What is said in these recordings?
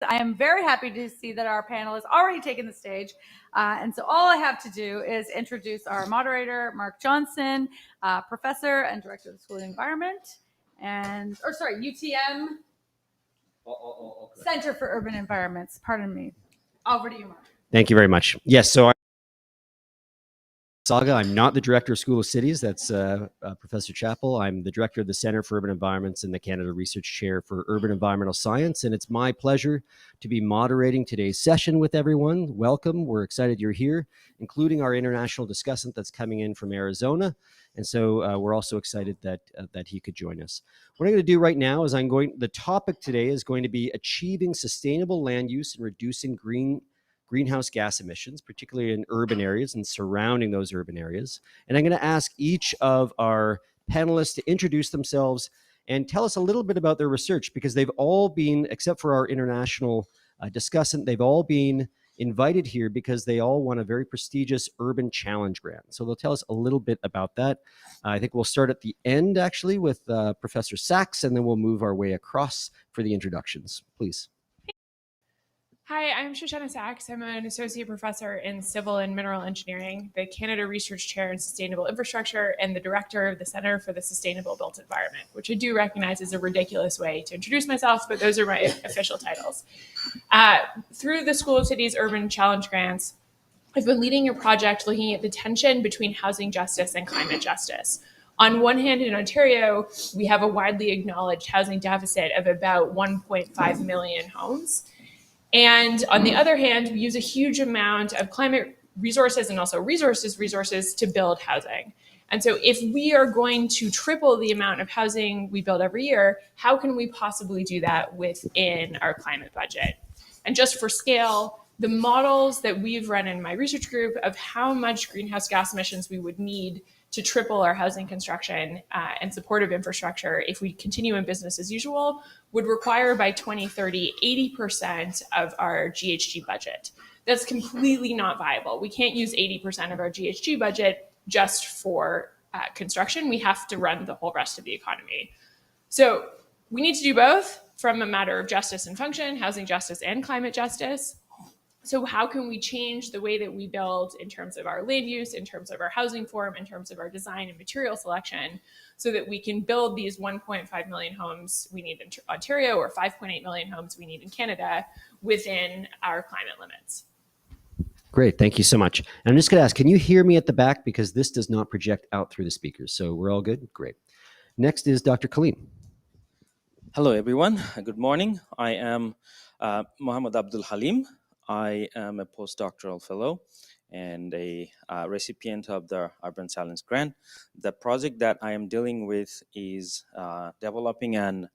I am very happy to see that our panel has already taken the stage. And so all I have to do is introduce our moderator, Marc Johnson, professor and director of the School of Environment, UTM Center for Urban Environments. Pardon me. Over to you, Marc. Thank you very much. Yes, so Saga, I'm not the director of School of Cities. That's Professor Chappell. I'm the director of the Center for Urban Environments and the Canada Research Chair for Urban Environmental Science. And it's my pleasure to be moderating today's session with everyone. Welcome. We're excited you're here, including our international discussant that's coming in from Arizona. And so we're also excited that he could join us. What I'm going to do right now is the topic today is going to be achieving sustainable land use and reducing greenhouse gas emissions, particularly in urban areas and surrounding those urban areas. And I'm going to ask each of our panelists to introduce themselves and tell us a little bit about their research, because they've all been, except for our international discussant, they've all been invited here because they all won a very prestigious Urban Challenge grant. So they'll tell us a little bit about that. I think we'll start at the end, actually, with Professor Saxe, and then we'll move our way across for the introductions. Please. Hi, I'm Shoshanna Saxe. I'm an associate professor in civil and mineral engineering, the Canada Research Chair in Sustainable Infrastructure, and the director of the Center for the Sustainable Built Environment, which I do recognize is a ridiculous way to introduce myself, but those are my official titles. Through the School of Cities Urban Challenge grants, I've been leading a project looking at the tension between housing justice and climate justice. On one hand, in Ontario, we have a widely acknowledged housing deficit of about 1.5 million homes. And on the other hand, we use a huge amount of climate resources and also resources to build housing. And so if we are going to triple the amount of housing we build every year, how can we possibly do that within our climate budget? And just for scale, the models that we've run in my research group of how much greenhouse gas emissions we would need to triple our housing construction and supportive infrastructure if we continue in business as usual would require by 2030 80% of our GHG budget. That's completely not viable. We can't use 80% of our GHG budget just for construction. We have to run the whole rest of the economy. So we need to do both from a matter of justice and function, housing justice and climate justice. So how can we change the way that we build in terms of our land use, in terms of our housing form, in terms of our design and material selection, so that we can build these 1.5 million homes we need in Ontario or 5.8 million homes we need in Canada within our climate limits? Great, thank you so much. And I'm just going to ask, can you hear me at the back? Because this does not project out through the speakers. So we're all good? Great. Next is Dr. Halim. Hello, everyone. Good morning. I am Mohammed Abdul Halim. I am a postdoctoral fellow and a recipient of the Urban Challenge grant. The project that I am dealing with is developing an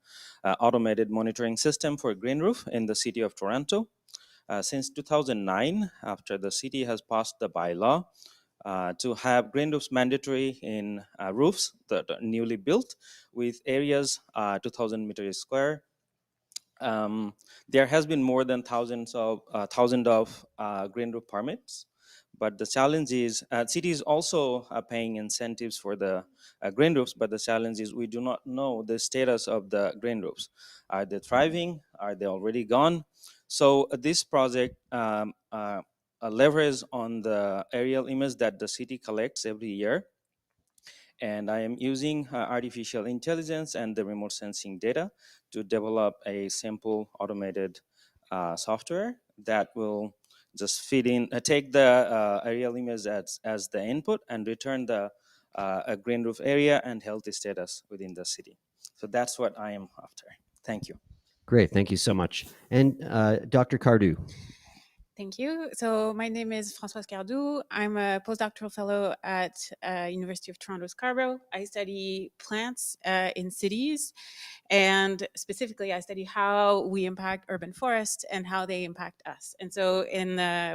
automated monitoring system for green roof in the city of Toronto. Since 2009, after the city has passed the bylaw to have green roofs mandatory in roofs that are newly built with areas 2,000 meters square. There has been more than thousands of green roof permits, but the challenge is cities also are paying incentives for the green roofs, but the challenge is we do not know the status of the green roofs. Are they thriving? Are they already gone? So this project leverages on the aerial image that the city collects every year. And I am using artificial intelligence and the remote sensing data to develop a simple automated software that will just feed in, take the aerial image as the input and return the a green roof area and healthy status within the city. So that's what I am after. Thank you. Great, thank you so much. And Dr. Cardou. Thank you. So my name is Françoise Cardou. I'm a postdoctoral fellow at University of Toronto Scarborough. I study plants in cities, and specifically I study how we impact urban forests and how they impact us. And so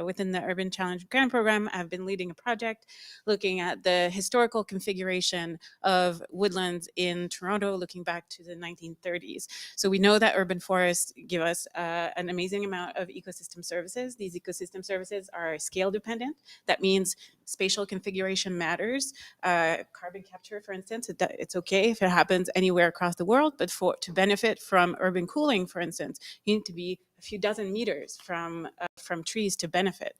within the Urban Challenge Grant Program, I've been leading a project looking at the historical configuration of woodlands in Toronto, looking back to the 1930s. So we know that urban forests give us an amazing amount of ecosystem services. These ecosystem services are scale dependent. That means spatial configuration matters. Carbon capture, for instance, it's okay if it happens anywhere across the world, but to benefit from urban cooling, for instance, you need to be a few dozen meters from trees to benefit.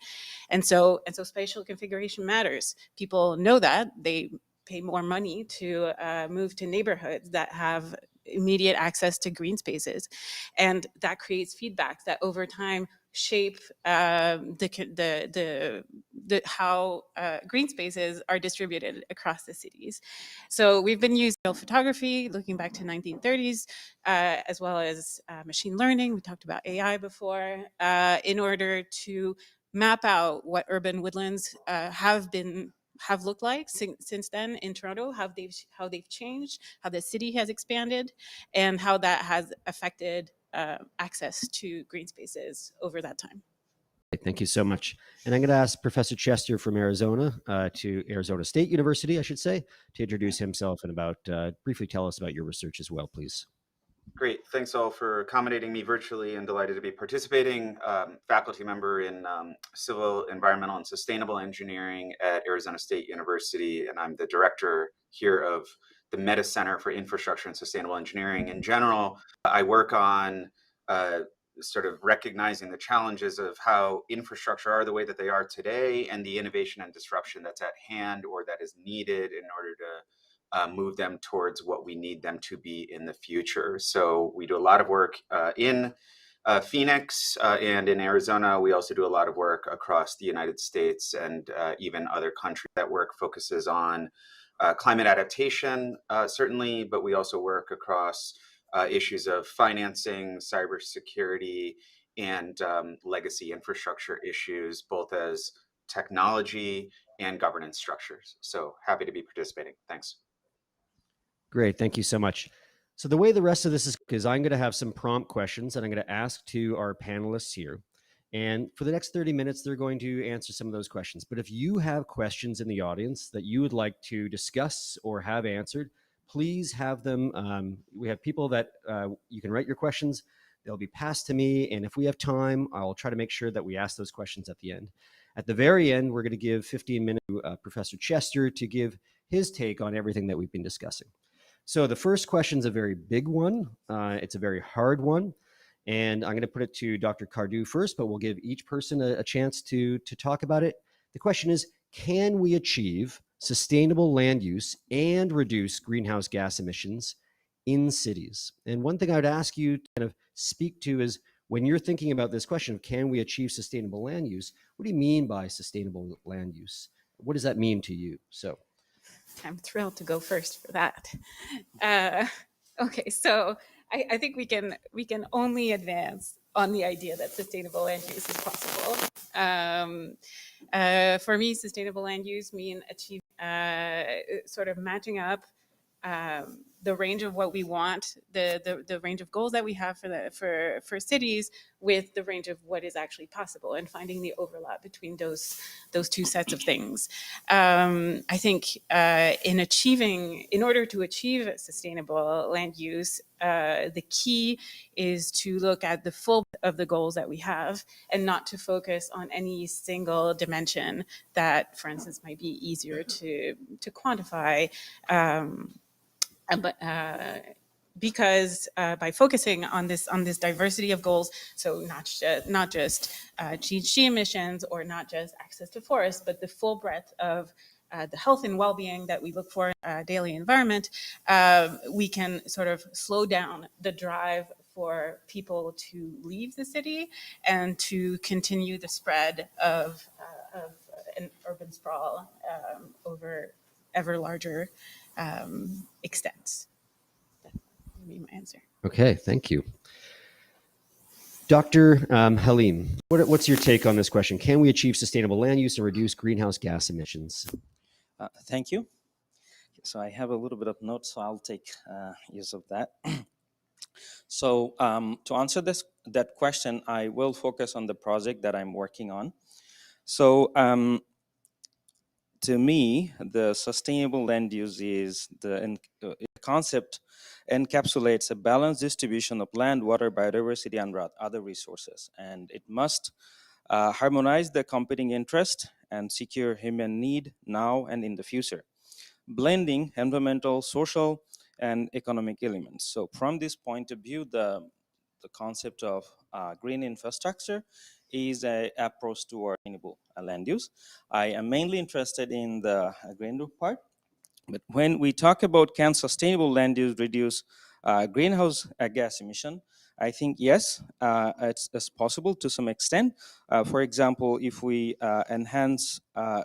And so spatial configuration matters. People know that. They pay more money to move to neighborhoods that have immediate access to green spaces, and that creates feedback that over time shape how green spaces are distributed across the cities. So we've been using photography looking back to 1930s, as well as machine learning. We talked about AI before, in order to map out what urban woodlands have looked like since then in Toronto, how they've changed, how the city has expanded, and how that has affected access to green spaces over that time. Thank you so much. And I'm going to ask Professor Chester from Arizona, to Arizona State University, I should say, to introduce himself and briefly tell us about your research as well, please. Great. Thanks all for accommodating me virtually, and delighted to be participating. Faculty member in Civil, Environmental, and Sustainable Engineering at Arizona State University, and I'm the director here of the Meta Center for Infrastructure and Sustainable Engineering. In general, I work on sort of recognizing the challenges of how infrastructure are the way that they are today, and the innovation and disruption that's at hand or that is needed in order to move them towards what we need them to be in the future. So we do a lot of work in Phoenix and in Arizona. We also do a lot of work across the United States and even other countries. That work focuses on climate adaptation, certainly, but we also work across issues of financing, cybersecurity, and legacy infrastructure issues, both as technology and governance structures. So happy to be participating. Thanks. Great. Thank you so much. So the way the rest of this is I'm going to have some prompt questions that I'm going to ask to our panelists here. And for the next 30 minutes, they're going to answer some of those questions. But if you have questions in the audience that you would like to discuss or have answered, please have them. We have people that you can write your questions. They'll be passed to me. And if we have time, I'll try to make sure that we ask those questions at the end. At the very end, we're going to give 15 minutes to Professor Chester to give his take on everything that we've been discussing. So the first question is a very big one. It's a very hard one. And I'm going to put it to Dr. Cardou first, but we'll give each person a chance to talk about it. The question is, can we achieve sustainable land use and reduce greenhouse gas emissions in cities? And one thing I would ask you to kind of speak to is, when you're thinking about this question of can we achieve sustainable land use, what do you mean by sustainable land use? What does that mean to you? So I'm thrilled to go first for that. Okay, so I think we can only advance on the idea that sustainable land use is possible. For me, sustainable land use means achieving sort of matching up the range of what we want, the range of goals that we have for cities with the range of what is actually possible, and finding the overlap between those two sets of things. I think in order to achieve sustainable land use, the key is to look at the full of the goals that we have and not to focus on any single dimension that, for instance, might be easier to quantify. Because by focusing on this diversity of goals, so not just GHG emissions or not just access to forests, but the full breadth of the health and well-being that we look for in daily environment, we can sort of slow down the drive for people to leave the city and to continue the spread of an urban sprawl over ever larger extents. That would be my answer. okay, thank you. Dr. Halim, what's your take on this question? Can we achieve sustainable land use and reduce greenhouse gas emissions? Thank you. So I have a little bit of notes, so I'll take use of that. So to answer that question, I will focus on the project that I'm working on. So to me, the sustainable land use is the concept encapsulates a balanced distribution of land, water, biodiversity, and other resources. And it must harmonize the competing interest, and secure human need now and in the future, blending environmental, social, and economic elements. So from this point of view, the concept of green infrastructure is an approach toward sustainable land use. I am mainly interested in the green roof part, but when we talk about can sustainable land use reduce greenhouse gas emission, I think yes, it's possible to some extent. For example, if we enhance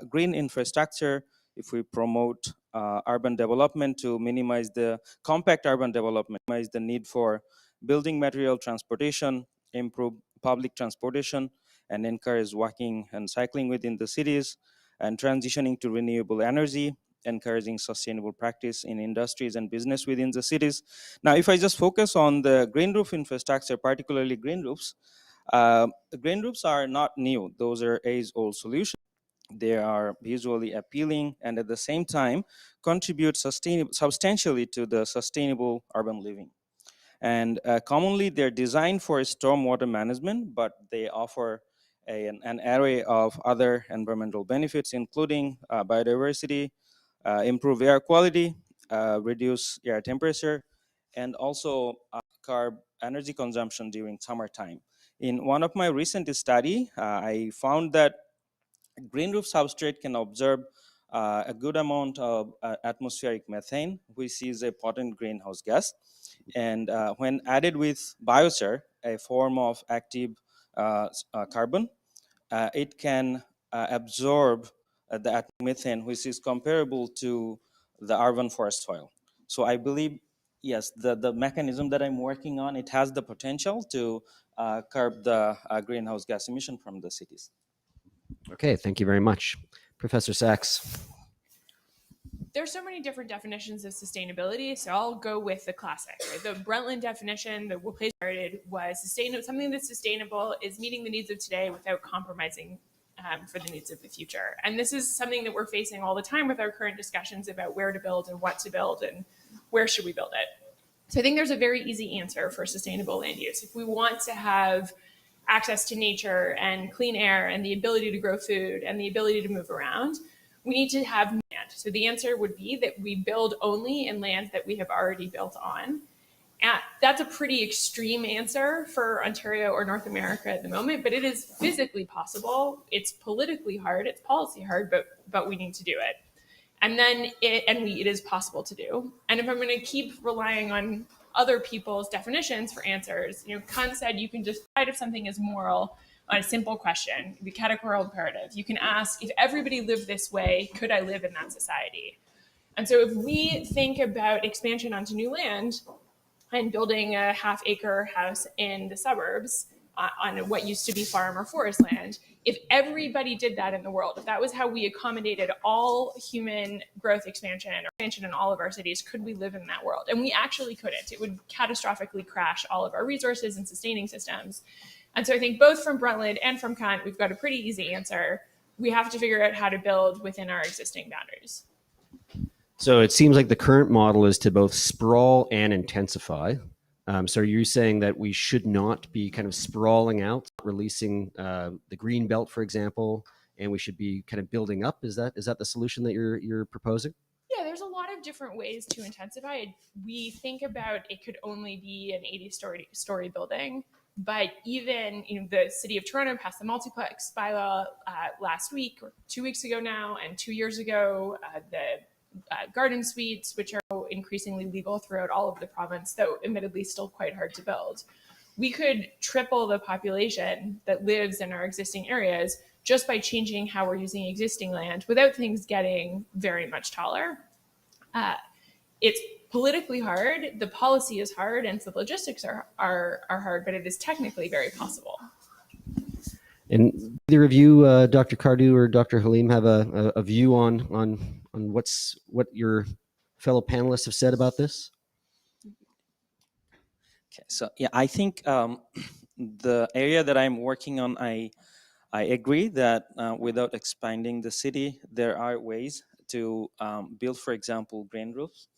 green infrastructure, if we promote urban development to minimize the compact urban development, minimize the need for building material transportation, improve public transportation, and encourage walking and cycling within the cities, and transitioning to renewable energy, encouraging sustainable practice in industries and business within the cities. Now, if I just focus on the green roof infrastructure, particularly green roofs are not new. Those are age-old solutions. They are visually appealing and at the same time contribute substantially to the sustainable urban living. And commonly they're designed for stormwater management, but they offer an array of other environmental benefits, including biodiversity, improve air quality, reduce air temperature, and also curb energy consumption during summertime. In one of my recent study, I found that green roof substrate can absorb a good amount of atmospheric methane, which is a potent greenhouse gas. And when added with biochar, a form of active carbon, it can absorb the methane, which is comparable to the urban forest soil. So I believe, yes, the mechanism that I'm working on, it has the potential to curb the greenhouse gas emission from the cities. Okay, thank you very much. Professor Saxe. There's so many different definitions of sustainability, so I'll go with the classic. Right? The Brundtland definition that we started was something that's sustainable is meeting the needs of today without compromising for the needs of the future. And this is something that we're facing all the time with our current discussions about where to build and what to build and where should we build it. So I think there's a very easy answer for sustainable land use. If we want to have access to nature and clean air and the ability to grow food and the ability to move around, we need to have land. So the answer would be that we build only in land that we have already built on. And that's a pretty extreme answer for Ontario or North America at the moment, but it is physically possible. It's politically hard, it's policy hard, but we need to do it. And then it is possible to do. And if I'm going to keep relying on other people's definitions for answers, Kant said you can just decide if something is moral on a simple question, the categorical imperative. You can ask, if everybody lived this way, could I live in that society? And so if we think about expansion onto new land and building a half-acre house in the suburbs on what used to be farm or forest land, if everybody did that in the world, if that was how we accommodated all human growth expansion or expansion in all of our cities, could we live in that world? And we actually couldn't. It would catastrophically crash all of our resources and sustaining systems. And so I think both from Brundtland and from Kant, we've got a pretty easy answer. We have to figure out how to build within our existing boundaries. So it seems like the current model is to both sprawl and intensify. So are you saying that we should not be kind of sprawling out, releasing the green belt, for example, and we should be kind of building up? Is that the solution that you're proposing? Yeah, there's a lot of different ways to intensify. We think about it could only be an 80-story building, but even the city of Toronto passed the multiplex bylaw last week or 2 weeks ago now, and 2 years ago the garden suites, which are increasingly legal throughout all of the province, though admittedly still quite hard to build. We could triple the population that lives in our existing areas just by changing how we're using existing land without things getting very much taller. It's politically hard, the policy is hard, and the logistics are hard, but it is technically very possible. And either of you, Dr. Cardou or Dr. Halim, have a view on what your fellow panelists have said about this? Okay, so yeah, I think the area that I'm working on, I agree that without expanding the city, there are ways to build, for example, green roofs.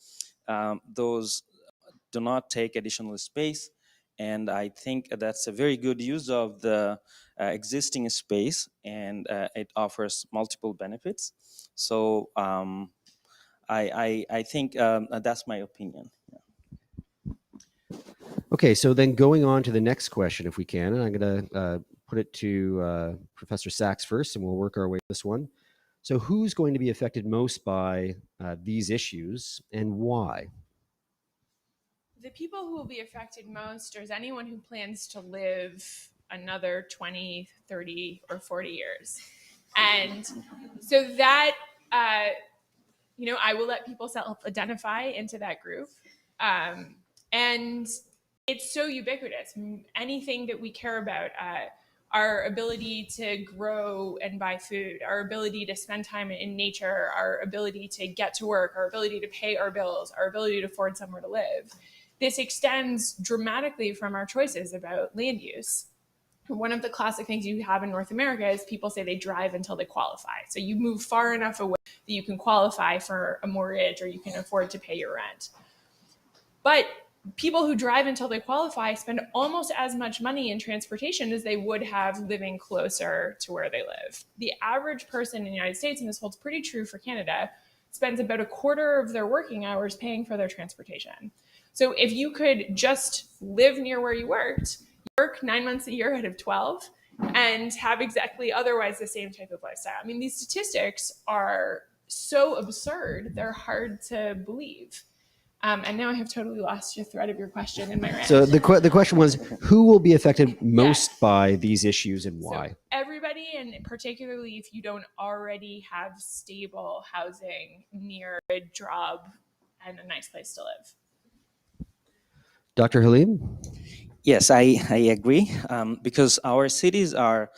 Those do not take additional space, And I think that's a very good use of the existing space, and it offers multiple benefits. So I think that's my opinion. Okay, so then going on to the next question, if we can, and I'm going to put it to Professor Saxe first, and we'll work our way to this one. So who's going to be affected most by these issues, and why? The people who will be affected most is anyone who plans to live another 20, 30, or 40 years. And so that, I will let people self-identify into that group. And it's so ubiquitous. Anything that we care about, our ability to grow and buy food, our ability to spend time in nature, our ability to get to work, our ability to pay our bills, our ability to afford somewhere to live. This extends dramatically from our choices about land use. One of the classic things you have in North America is people say they drive until they qualify. So you move far enough away that you can qualify for a mortgage or you can afford to pay your rent. But people who drive until they qualify spend almost as much money in transportation as they would have living closer to where they live. The average person in the United States, and this holds pretty true for Canada, spends about a quarter of their working hours paying for their transportation. So if you could just live near where you worked, work 9 months a year out of 12, and have exactly otherwise the same type of lifestyle. I mean, these statistics are so absurd, they're hard to believe. And now I have totally lost your thread of your question in my rant. So the question was, who will be affected most by these issues and why? So everybody, and particularly if you don't already have stable housing near a job and a nice place to live. Dr. Halim? Yes, I agree, because our cities are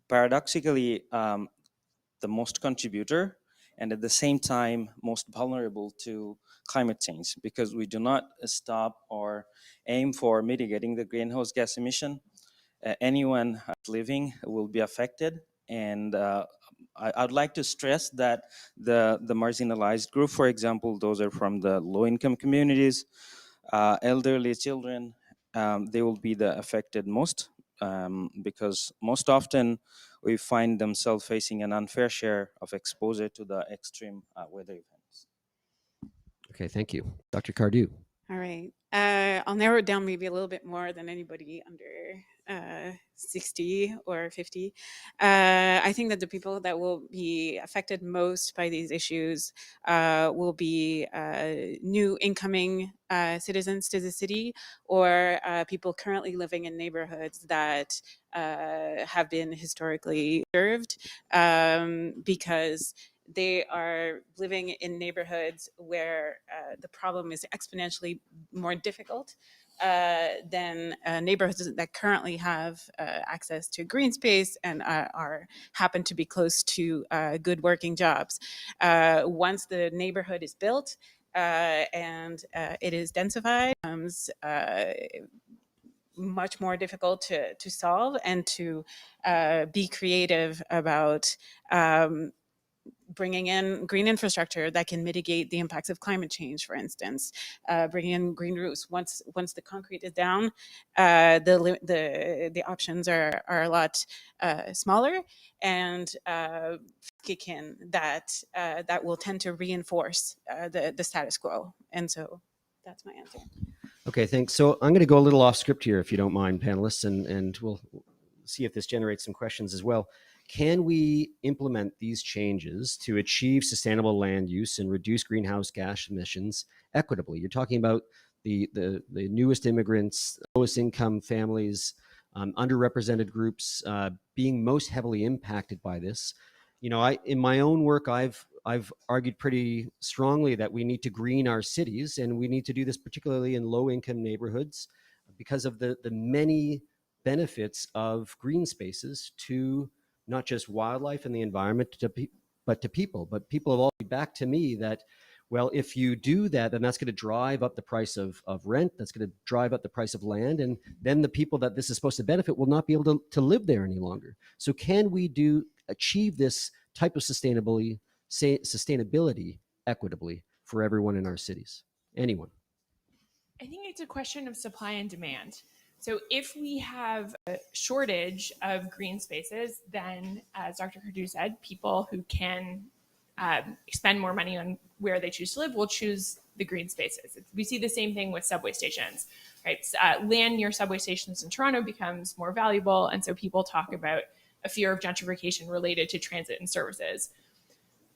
paradoxically the most contributor and at the same time most vulnerable to climate change, because we do not stop or aim for mitigating the greenhouse gas emission. Anyone living will be affected, and I'd like to stress that the marginalized group, for example, those are from the low-income communities, elderly children, they will be the affected most, because most often we find themselves facing an unfair share of exposure to the extreme weather events. Okay, thank you. Dr. Cardou. All right. I'll narrow it down maybe a little bit more than anybody under 60 or 50. I think that the people that will be affected most by these issues will be new incoming citizens to the city, or people currently living in neighborhoods that have been historically served, because they are living in neighborhoods where the problem is exponentially more difficult than neighborhoods that currently have access to green space and happen to be close to good working jobs. Once the neighborhood is built and it is densified, it becomes much more difficult to solve and to be creative about bringing in green infrastructure that can mitigate the impacts of climate change, for instance, bringing in green roofs. Once the concrete is down, the options are a lot smaller, and that will tend to reinforce the status quo. And so that's my answer. Okay, thanks. So I'm going to go a little off script here, if you don't mind, panelists, and we'll see if this generates some questions as well. Can we implement these changes to achieve sustainable land use and reduce greenhouse gas emissions equitably? You're talking about the newest immigrants, lowest income families, underrepresented groups being most heavily impacted by this. You know, in my own work, I've argued pretty strongly that we need to green our cities, and we need to do this particularly in low-income neighborhoods because of the many benefits of green spaces to not just wildlife and the environment, but to people. But people have all been back to me that, well, if you do that, then that's going to drive up the price of rent. That's going to drive up the price of land. And then the people that this is supposed to benefit will not be able to live there any longer. So can we achieve this type of sustainability equitably for everyone in our cities? Anyone? I think it's a question of supply and demand. So if we have a shortage of green spaces, then as Dr. Cardou said, people who can spend more money on where they choose to live will choose the green spaces. We see the same thing with subway stations, right? Land near subway stations in Toronto becomes more valuable, and so people talk about a fear of gentrification related to transit and services.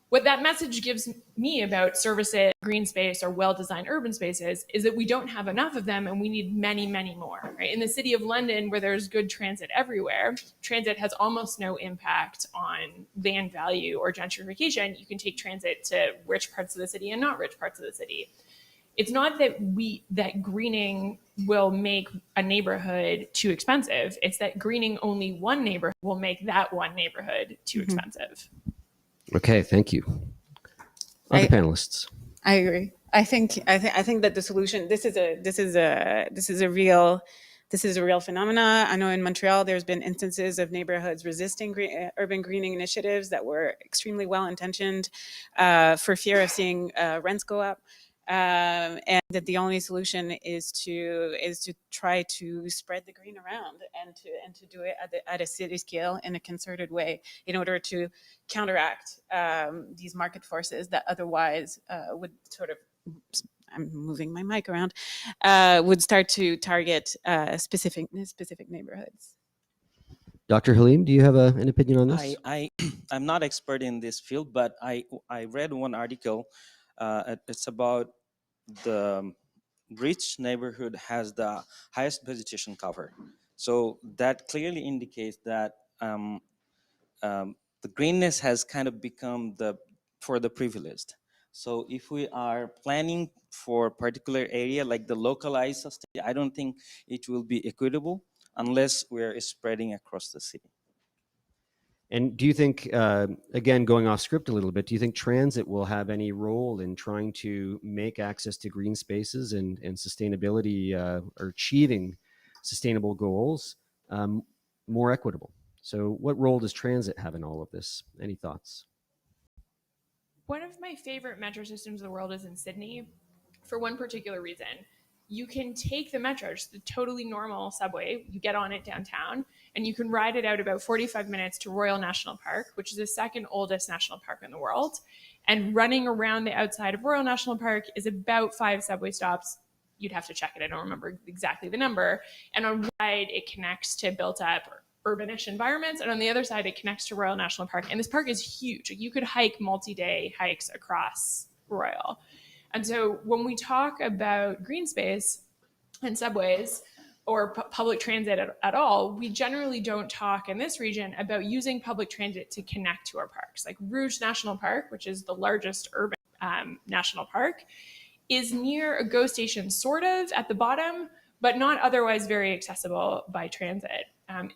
What that message gives me about services, green space, or well-designed urban spaces is that we don't have enough of them and we need many, many more. Right? In the city of London, where there's good transit everywhere, transit has almost no impact on land value or gentrification. You can take transit to rich parts of the city and not rich parts of the city. It's not that greening will make a neighborhood too expensive. It's that greening only one neighborhood will make that one neighborhood too expensive. Okay, thank you. Other panelists. I agree. I think that the solution, this is a real phenomena. I know in Montreal there's been instances of neighborhoods resisting urban greening initiatives that were extremely well intentioned for fear of seeing rents go up. And that the only solution is to try to spread the green around and to do it at a city scale in a concerted way in order to counteract these market forces that otherwise would sort of, I'm moving my mic around, would start to target specific neighborhoods. Dr. Halim, do you have an opinion on this? I'm not expert in this field, but I read one article. It's about the rich neighborhood has the highest vegetation cover. So that clearly indicates that the greenness has kind of become for the privileged. So if we are planning for a particular area like the localized sustain, I don't think it will be equitable unless we're spreading across the city. And do you think, again, going off script a little bit, do you think transit will have any role in trying to make access to green spaces and sustainability or achieving sustainable goals more equitable? So what role does transit have in all of this? Any thoughts? One of my favorite metro systems in the world is in Sydney for one particular reason. You can take the metro, just the totally normal subway, you get on it downtown, and you can ride it out about 45 minutes to Royal National Park, which is the second oldest national park in the world. And running around the outside of Royal National Park is about 5 subway stops. You'd have to check it. I don't remember exactly the number. And on one side, it connects to built up urbanish environments, and on the other side, it connects to Royal National Park. And this park is huge. You could hike multi-day hikes across Royal. And so when we talk about green space and subways or public transit at all, we generally don't talk in this region about using public transit to connect to our parks. Like Rouge National Park, which is the largest urban national park, is near a GO station, sort of at the bottom, but not otherwise very accessible by transit.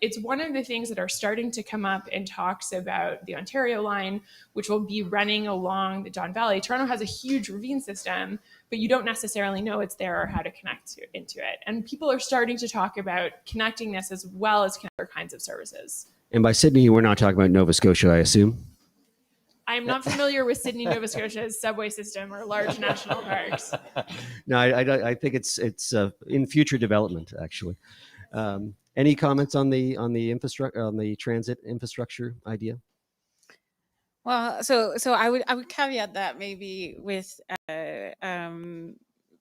It's one of the things that are starting to come up in talks about the Ontario line, which will be running along the Don Valley. Toronto has a huge ravine system, but you don't necessarily know it's there or how to connect into it. And people are starting to talk about connecting this as well as other kinds of services. And by Sydney, we're not talking about Nova Scotia, I assume. I'm not familiar with Sydney, Nova Scotia's subway system or large national parks. No, I think it's in future development, actually. Any comments on the infrastructure, on the transit infrastructure idea? Well, so I would caveat that maybe with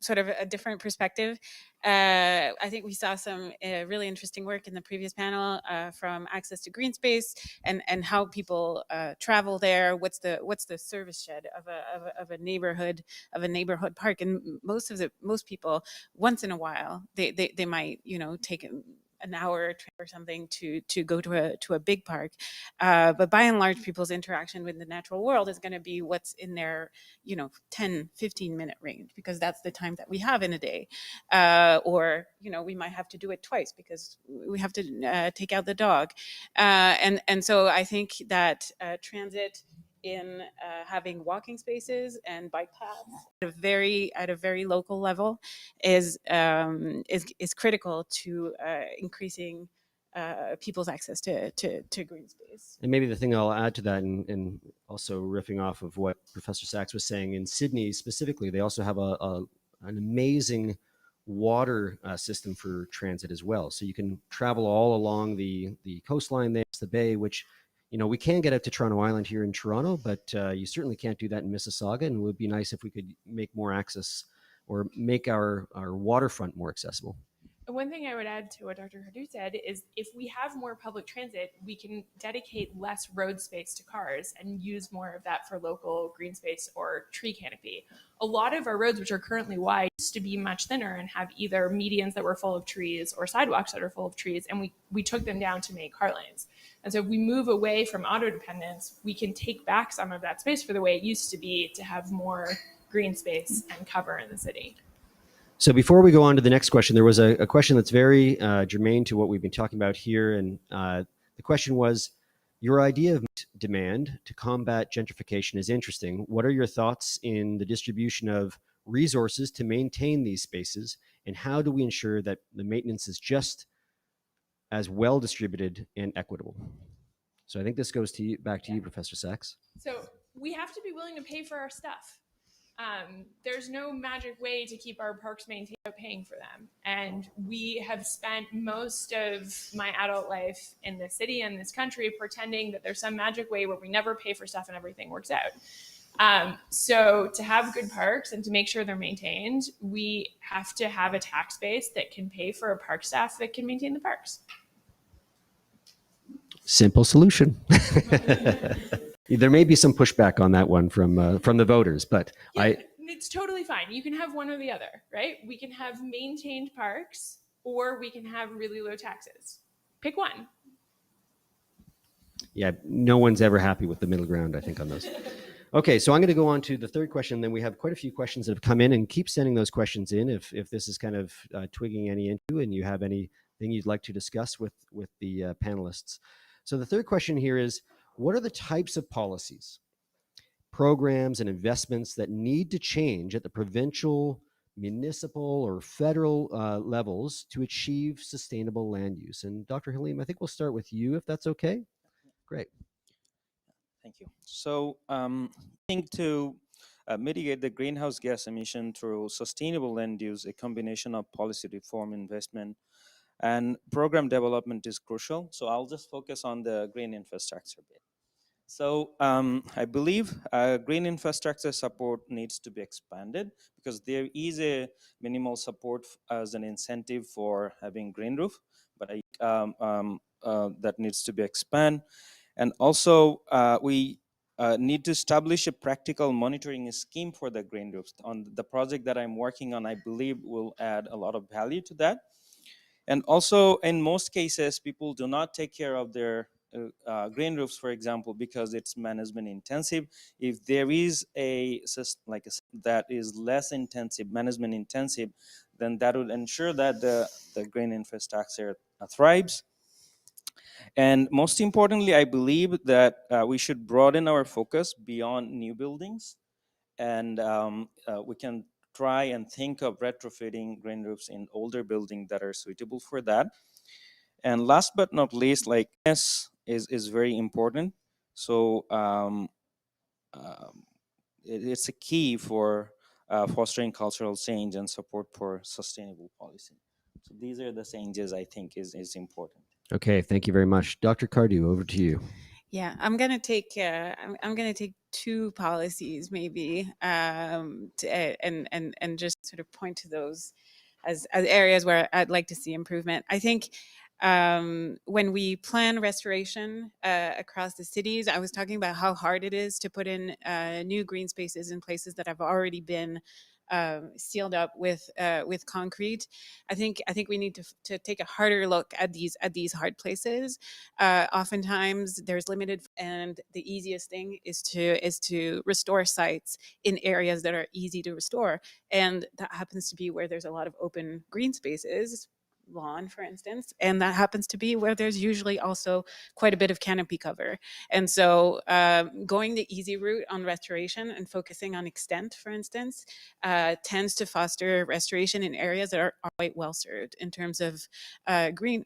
sort of a different perspective. I think we saw some really interesting work in the previous panel from access to green space and how people travel there. What's the service shed of a neighborhood park? And most people, once in a while, they might take an hour or something to go to a big park, but by and large, people's interaction with the natural world is going to be what's in their 10-15 minute range, because that's the time that we have in a day, or we might have to do it twice because we have to take out the dog, and so I think that transit in having walking spaces and bike paths at a very local level is critical to increasing people's access to green space. And maybe the thing I'll add to that, and also riffing off of what Professor Saxe was saying, in Sydney specifically, they also have an amazing water system for transit as well. So you can travel all along the coastline there, the bay, which, you know, we can get up to Toronto Island here in Toronto, but you certainly can't do that in Mississauga. And it would be nice if we could make more access or make our waterfront more accessible. One thing I would add to what Dr. Cardou said is if we have more public transit, we can dedicate less road space to cars and use more of that for local green space or tree canopy. A lot of our roads, which are currently wide, used to be much thinner and have either medians that were full of trees or sidewalks that are full of trees, and we took them down to make car lanes. And so if we move away from auto dependence, we can take back some of that space for the way it used to be to have more green space and cover in the city. So before we go on to the next question, there was a question that's very germane to what we've been talking about here. And the question was, your idea of demand to combat gentrification is interesting. What are your thoughts in the distribution of resources to maintain these spaces? And how do we ensure that the maintenance is just as well distributed and equitable? So I think this goes to you, back to you, Professor Saxe. So we have to be willing to pay for our stuff. There's no magic way to keep our parks maintained without paying for them. And we have spent most of my adult life in this city and this country pretending that there's some magic way where we never pay for stuff and everything works out. So to have good parks and to make sure they're maintained, we have to have a tax base that can pay for a park staff that can maintain the parks. Simple solution. There may be some pushback on that one from the voters, but yeah, it's totally fine. You can have one or the other, right? We can have maintained parks or we can have really low taxes. Pick one. Yeah, no one's ever happy with the middle ground, I think, on those. Okay, so I'm going to go on to the third question. Then we have quite a few questions that have come in, and keep sending those questions in if this is kind of twigging any into and you have anything you'd like to discuss with the panelists. So the third question here is, what are the types of policies, programs, and investments that need to change at the provincial, municipal, or federal levels to achieve sustainable land use? And Dr. Halim, I think we'll start with you, if that's okay. Great. Thank you. So I think to mitigate the greenhouse gas emission through sustainable land use, a combination of policy reform, investment, and program development is crucial. So I'll just focus on the green infrastructure bit. So I believe green infrastructure support needs to be expanded because there is a minimal support as an incentive for having green roof, but that needs to be expanded. And also we need to establish a practical monitoring scheme for the green roofs. On the project that I'm working on, I believe will add a lot of value to that. And also, in most cases, people do not take care of their green roofs, for example, because it's management intensive. If there is a system like that is less intensive, management intensive, then that would ensure that the green infrastructure thrives. And most importantly, I believe that we should broaden our focus beyond new buildings, and we can try and think of retrofitting green roofs in older buildings that are suitable for that. And last but not least, like this is very important. So it's a key for fostering cultural change and support for sustainable policy. So these are the changes I think is important. Okay, thank you very much. Dr. Cardou, over to you. Yeah, I'm gonna take two policies maybe, and just sort of point to those as areas where I'd like to see improvement. I think when we plan restoration across the cities, I was talking about how hard it is to put in new green spaces in places that have already been sealed up with concrete. I think we need to take a harder look at these hard places. Oftentimes there's limited, and the easiest thing is to restore sites in areas that are easy to restore, and that happens to be where there's a lot of open green spaces, lawn, for instance, and that happens to be where there's usually also quite a bit of canopy cover. And so going the easy route on restoration and focusing on extent, for instance, tends to foster restoration in areas that are quite well served in terms of green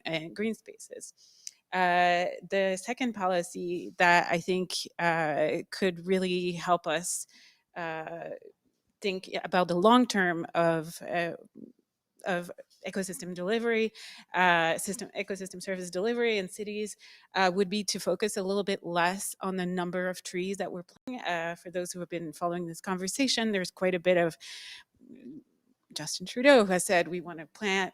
spaces. The second policy that I think could really help us think about the long term of ecosystem delivery, ecosystem service delivery in cities would be to focus a little bit less on the number of trees that we're planting. For those who have been following this conversation, there's quite a bit of Justin Trudeau has said we want to plant,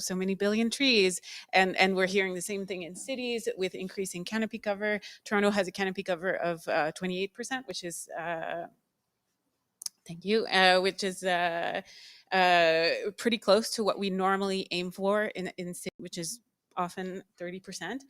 so many billion trees, and we're hearing the same thing in cities with increasing canopy cover. Toronto has a canopy cover of 28%, which is thank you, which is pretty close to what we normally aim for in city, which is often 30%.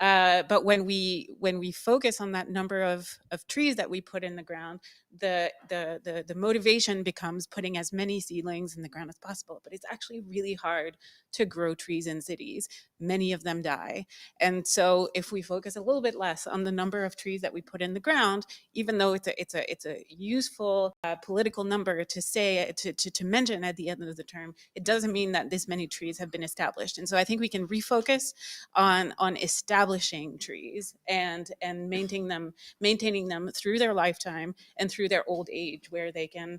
But when we focus on that number of trees that we put in the ground, the motivation becomes putting as many seedlings in the ground as possible. But it's actually really hard to grow trees in cities. Many of them die. And so if we focus a little bit less on the number of trees that we put in the ground, even though it's a useful political number to say to mention at the end of the term, it doesn't mean that this many trees have been established. And so I think we can refocus on establishing trees and maintaining them through their lifetime and through their old age, where they can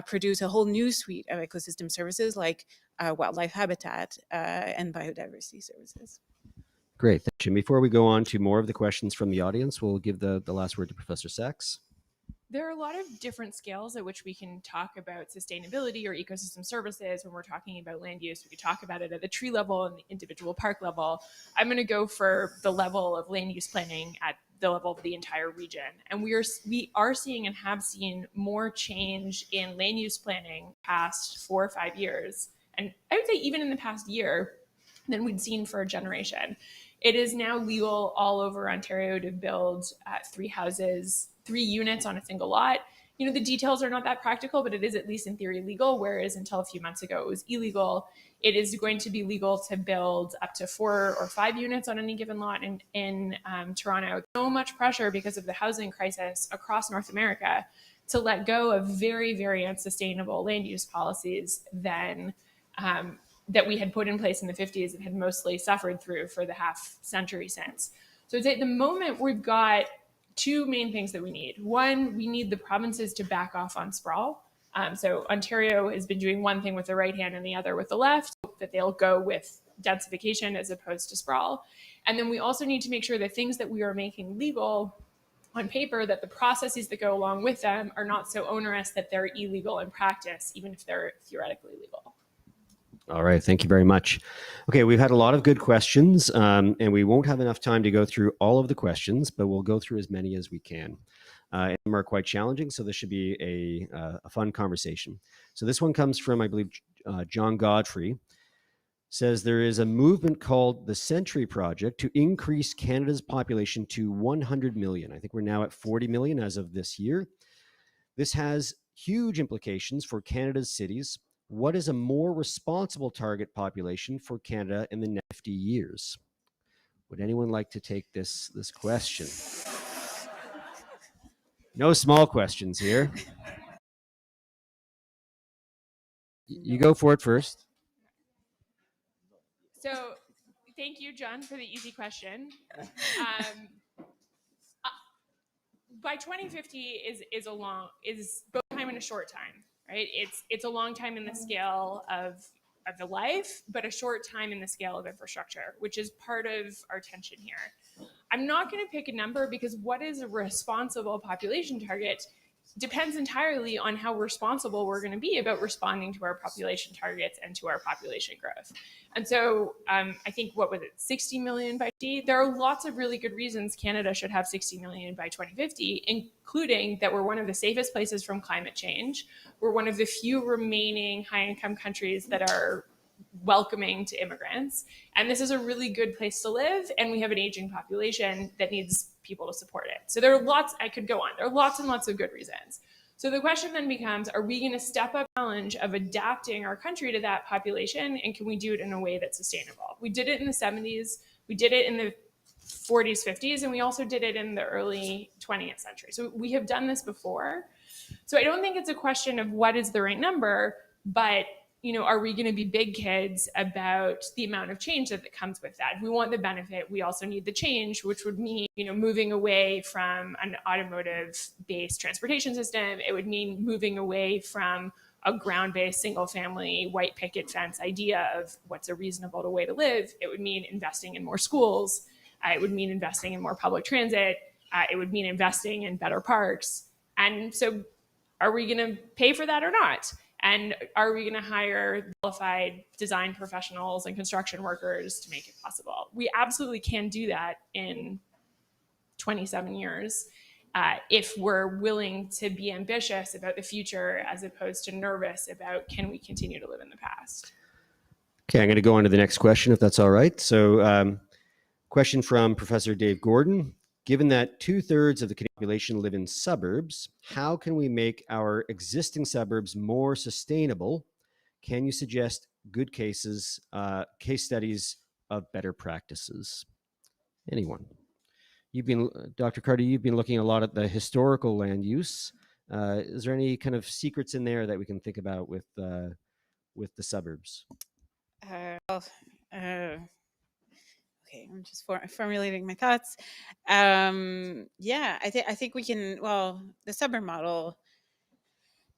produce a whole new suite of ecosystem services like wildlife habitat and biodiversity services. Great. Thank you. Before we go on to more of the questions from the audience, we'll give the last word to Professor Saxe. There are a lot of different scales at which we can talk about sustainability or ecosystem services when we're talking about land use. We could talk about it at the tree level and the individual park level. I'm going to go for the level of land use planning at the level of the entire region. And we are seeing and have seen more change in land use planning past 4 or 5 years. And I would say even in the past year than we'd seen for a generation. It is now legal all over Ontario to build 3 units on a single lot. The details are not that practical, but it is at least in theory legal, whereas until a few months ago it was illegal. It is going to be legal to build up to 4 or 5 units on any given lot in Toronto. So much pressure because of the housing crisis across North America to let go of very, very unsustainable land use policies that we had put in place in the 50s and had mostly suffered through for the half century since. So I'd say at the moment we've got 2 main things that we need. One, we need the provinces to back off on sprawl. So Ontario has been doing one thing with the right hand and the other with the left, that they'll go with densification as opposed to sprawl. And then we also need to make sure that things that we are making legal on paper, that the processes that go along with them are not so onerous that they're illegal in practice, even if they're theoretically legal. All right. Thank you very much. Okay. We've had a lot of good questions, and we won't have enough time to go through all of the questions, but we'll go through as many as we can. And some are quite challenging, so this should be a fun conversation. So this one comes from, I believe, John Godfrey. Says there is a movement called the Century Project to increase Canada's population to 100 million. I think we're now at 40 million as of this year. This has huge implications for Canada's cities. What is a more responsible target population for Canada in the next 50 years? Would anyone like to take this question? No small questions here. You go for it first. So thank you, John, for the easy question. By 2050 is both time and a short time, right? It's a long time in the scale of the life, but a short time in the scale of infrastructure, which is part of our tension here. I'm not going to pick a number because what is a responsible population target depends entirely on how responsible we're going to be about responding to our population targets and to our population growth. And so I think, 60 million by 2050? There are lots of really good reasons Canada should have 60 million by 2050, including that we're one of the safest places from climate change. We're one of the few remaining high-income countries that are welcoming to immigrants. And this is a really good place to live. And we have an aging population that needs people to support it. So there are lots, I could go on. There are lots and lots of good reasons. So the question then becomes, are we going to step up the challenge of adapting our country to that population? And can we do it in a way that's sustainable? We did it in the 70s. We did it in the 40s, 50s, and we also did it in the early 20th century. So we have done this before. So I don't think it's a question of what is the right number, but are we going to be big kids about the amount of change that comes with that? If we want the benefit, we also need the change, which would mean, moving away from an automotive-based transportation system. It would mean moving away from a ground-based single-family white picket fence idea of what's a reasonable way to live, it would mean investing in more schools. It would mean investing in more public transit. It would mean investing in better parks. And so are we going to pay for that or not? And are we going to hire qualified design professionals and construction workers to make it possible? We absolutely can do that in 27 years. If we're willing to be ambitious about the future as opposed to nervous about can we continue to live in the past. Okay, I'm going to go on to the next question, if that's all right. So question from Professor Dave Gordon. Given that 2/3 of the Canadian population live in suburbs, how can we make our existing suburbs more sustainable? Can you suggest good case studies of better practices? Anyone? Dr. Cardou, you've been looking a lot at the historical land use. Is there any kind of secrets in there that we can think about with the suburbs? Okay, I'm just formulating my thoughts. Yeah, I think we can. Well, the suburb model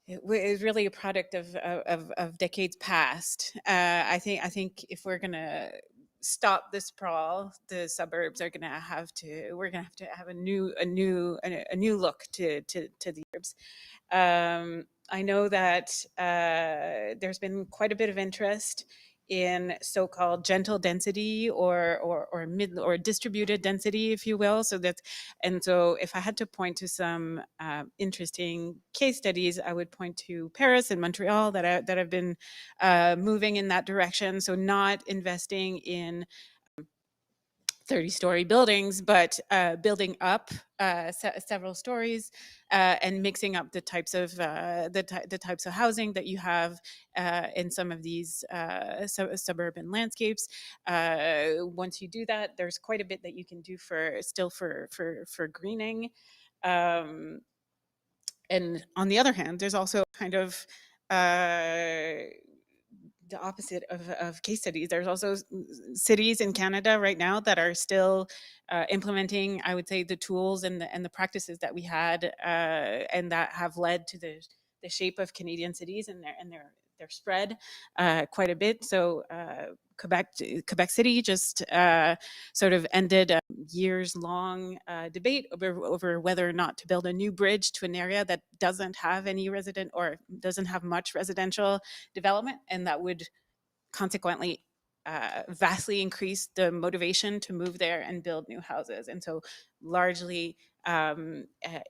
is really a product of decades past. I think if we're gonna stop the sprawl, the suburbs are gonna have to. We're gonna have to have a new look to the suburbs. I know that there's been quite a bit of interest in so-called gentle density or mid or distributed density, if you will. So if I had to point to some interesting case studies, I would point to Paris and Montreal that have been moving in that direction. So not investing in 30-story buildings, but building up several stories and mixing up the types of housing that you have in some of these suburban landscapes. Once you do that, there's quite a bit that you can do for greening. And on the other hand, there's also kind of the opposite of case studies. There's also cities in Canada right now that are still implementing, I would say, the tools and the practices that we had and that have led to the shape of Canadian cities and their spread quite a bit. So Quebec City just sort of ended a years-long debate over whether or not to build a new bridge to an area that doesn't have any resident or doesn't have much residential development, and that would consequently vastly increase the motivation to move there and build new houses, and so largely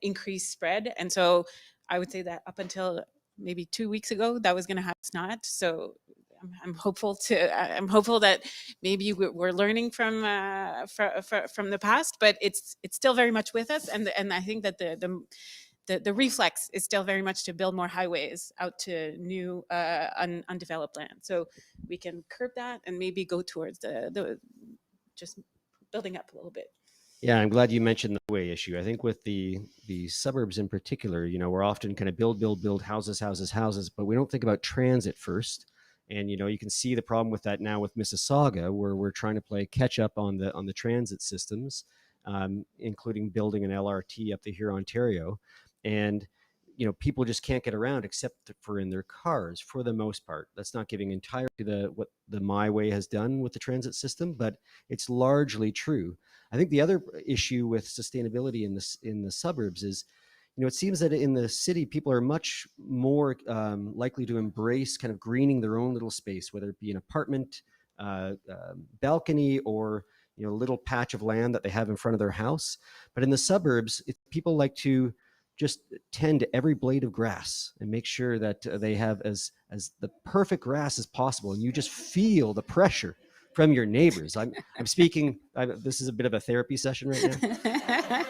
increase spread. And so I would say that up until maybe 2 weeks ago, that was going to happen. It's not. So I'm hopeful that maybe we're learning from the past, but it's still very much with us, and I think that the reflex is still very much to build more highways out to new undeveloped land. So we can curb that and maybe go towards the just building up a little bit. Yeah, I'm glad you mentioned the highway issue. I think with the suburbs in particular, we're often kind of build houses, but we don't think about transit first. And you can see the problem with that now with Mississauga, where we're trying to play catch up on the transit systems, including building an LRT up to here, Ontario, and people just can't get around except for in their cars for the most part. That's not giving entirely what the My Way has done with the transit system, but it's largely true. I think the other issue with sustainability in the suburbs is, it seems that in the city, people are much more likely to embrace kind of greening their own little space, whether it be an apartment, balcony, or a little patch of land that they have in front of their house. But in the suburbs, people like to just tend to every blade of grass and make sure that they have as the perfect grass as possible. And you just feel the pressure from your neighbors. I'm speaking, this is a bit of a therapy session right now.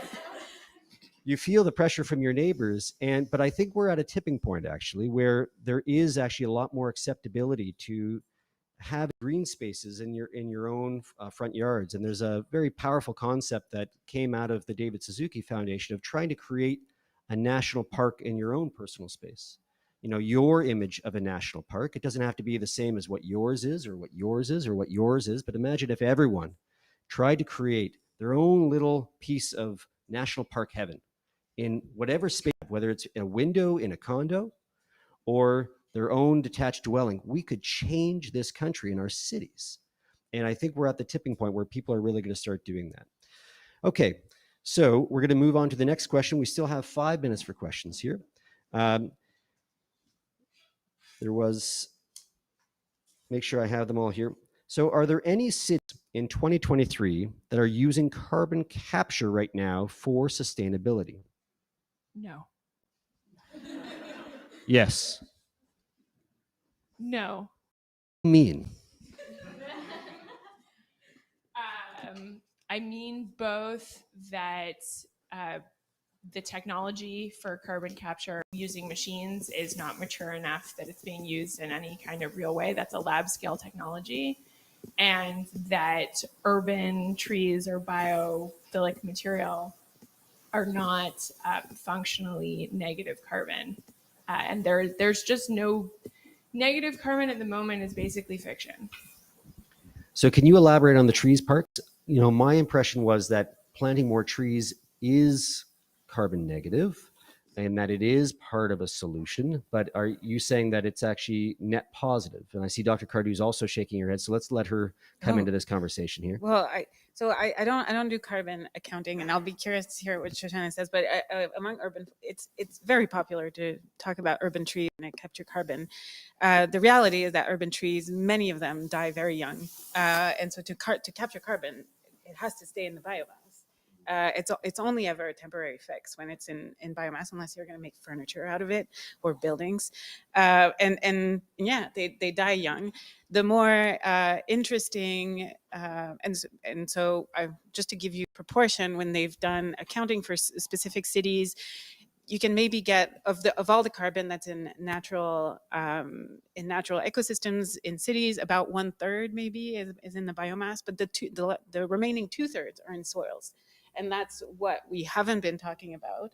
You feel the pressure from your neighbors, but I think we're at a tipping point actually, where there is actually a lot more acceptability to have green spaces in your own front yards. And there's a very powerful concept that came out of the David Suzuki Foundation of trying to create a national park in your own personal space. Your image of a national park. It doesn't have to be the same as what yours is or what yours is or what yours is, but imagine if everyone tried to create their own little piece of national park heaven in whatever space, whether it's a window in a condo or their own detached dwelling, we could change this country and our cities. And I think we're at the tipping point where people are really going to start doing that. Okay, so we're going to move on to the next question. We still have 5 minutes for questions here. Make sure I have them all here. So are there any cities in 2023 that are using carbon capture right now for sustainability? No. Yes. No. Mean? I mean both that the technology for carbon capture using machines is not mature enough that it's being used in any kind of real way. That's a lab scale technology. And that urban trees or biophilic material are not functionally negative carbon. And there's just no negative carbon at the moment is basically fiction. So can you elaborate on the trees part? You know, my impression was that planting more trees is carbon negative and that it is part of a solution, but are you saying that it's actually net positive? And I see Dr. Cardou is also shaking her head, so let's let her come into this conversation here. Well, I don't do carbon accounting, and I'll be curious to hear what Shoshanna says. But among urban, it's very popular to talk about urban trees and capture carbon. The reality is that urban trees, many of them die very young, and so to capture carbon, it has to stay in the biomass. It's only ever a temporary fix when it's in biomass, unless you're going to make furniture out of it or buildings. And yeah, they die young. The more interesting, and so just to give you proportion, when they've done accounting for specific cities, you can maybe get of all the carbon that's in natural ecosystems in cities, about 1/3 maybe is in the biomass, but the remaining 2/3 are in soils. And that's what we haven't been talking about.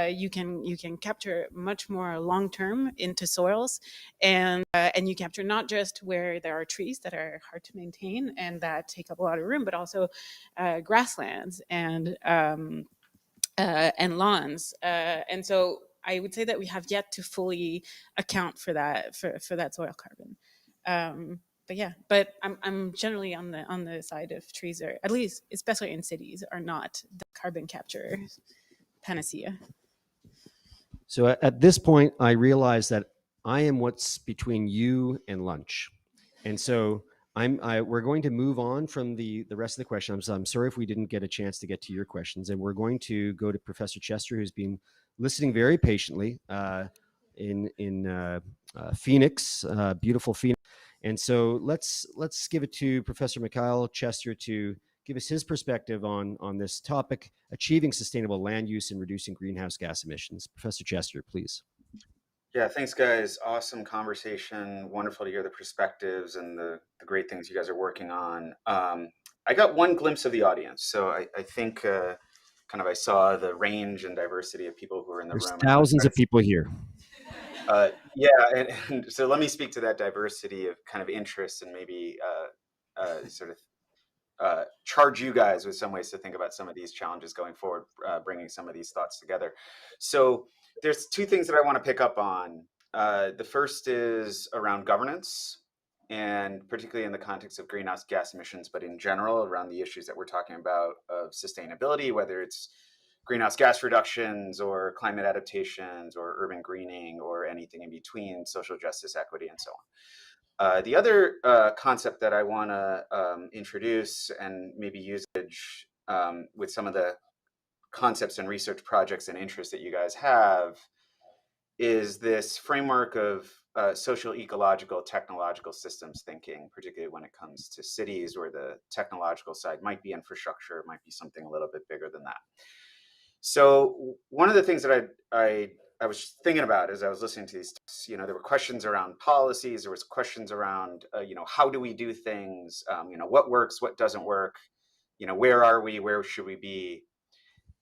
You can capture much more long term into soils, and you capture not just where there are trees that are hard to maintain and that take up a lot of room, but also grasslands and lawns. And so I would say that we have yet to fully account for that soil carbon. But I'm generally on the side of trees, or at least especially in cities, are not the carbon capture panacea. So at this point, I realize that I am what's between you and lunch, and so we're going to move on from the rest of the questions. I'm sorry if we didn't get a chance to get to your questions, and we're going to go to Professor Chester, who's been listening very patiently in Phoenix, beautiful Phoenix. And so let's give it to Professor Mikhail Chester to give us his perspective on this topic, achieving sustainable land use and reducing greenhouse gas emissions. Professor Chester, please. Yeah, thanks, guys. Awesome conversation. Wonderful to hear the perspectives and the great things you guys are working on. I got one glimpse of the audience, so I think I saw the range and diversity of people who are in the There's room. Thousands of people here. Yeah, and so let me speak to that diversity of kind of interests and maybe charge you guys with some ways to think about some of these challenges going forward, bringing some of these thoughts together. So there's 2 things that I want to pick up on. The first is around governance, and particularly in the context of greenhouse gas emissions, but in general around the issues that we're talking about of sustainability, whether it's greenhouse gas reductions or climate adaptations or urban greening or anything in between, social justice, equity, and so on. The other concept that I want to introduce and maybe usage with some of the concepts and research projects and interests that you guys have is this framework of social, ecological, technological systems thinking, particularly when it comes to cities where the technological side might be infrastructure, it might be something a little bit bigger than that. So one of the things that I was thinking about as I was listening to these, there were questions around policies, there was questions around, how do we do things, what works, what doesn't work, where are we, where should we be?